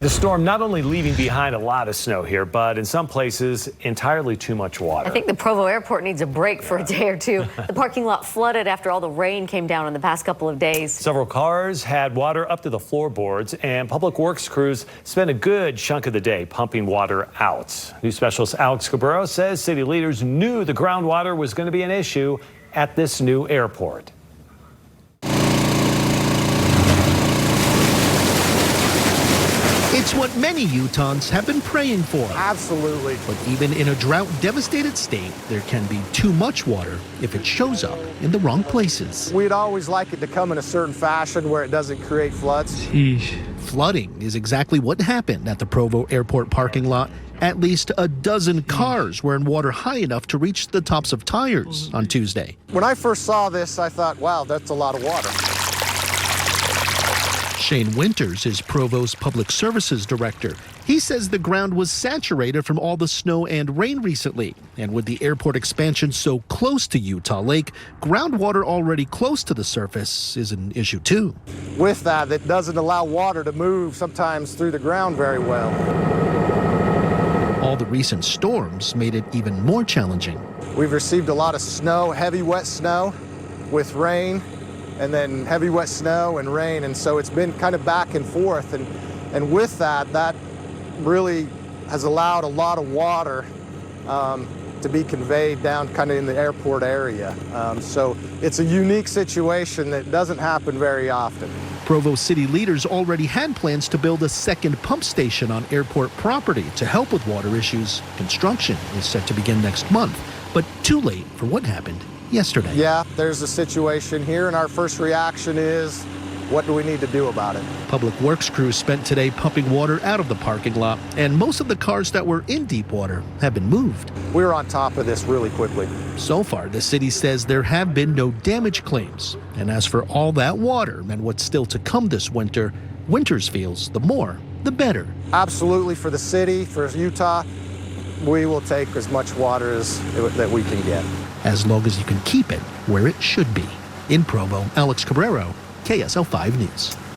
The storm not only leaving behind a lot of snow here, but in some places entirely too much water. I think the Provo Airport needs a break for a day or two. The parking lot flooded after all the rain came down in the past couple of days. Several cars had water up to the floorboards, and public works crews spent a good chunk of the day pumping water out. News specialist Alex Cabrera says city leaders knew the groundwater was going to be an issue at this new airport. It's what many Utahns have been praying for. Absolutely. But even in a drought-devastated state, there can be too much water if it shows up in the wrong places. We'd always like it to come in a certain fashion where it doesn't create floods. Flooding is exactly what happened at the Provo Airport parking lot. At least a dozen cars were in water high enough to reach the tops of tires on Tuesday. When I first saw this, I thought, wow, that's a lot of water. Shane Winters is Provo's Public Services Director. He says the ground was saturated from all the snow and rain recently. And with the airport expansion so close to Utah Lake, groundwater already close to the surface is an issue too. With that, it doesn't allow water to move sometimes through the ground very well. All the recent storms made it even more challenging. We've received a lot of snow, heavy wet snow with rain, and then heavy wet snow and rain, and so it's been kind of back and forth, and with that really has allowed a lot of water to be conveyed down kind of in the airport area. So it's a unique situation that doesn't happen very often. Provo city leaders already had plans to build a second pump station on airport property to help with water issues. Construction is set to begin next month, but too late for what happened yesterday. Yeah, there's a situation here, and our first reaction is, what do we need to do about it? Public works crews spent today pumping water out of the parking lot, and most of the cars that were in deep water have been moved. We were on top of this really quickly. So far, the city says there have been no damage claims. And as for all that water and what's still to come this winter, Winters feels the more, the better. Absolutely, for the city, for Utah, we will take as much water that we can get. As long as you can keep it where it should be. In Provo, Alex Cabrera, KSL 5 News.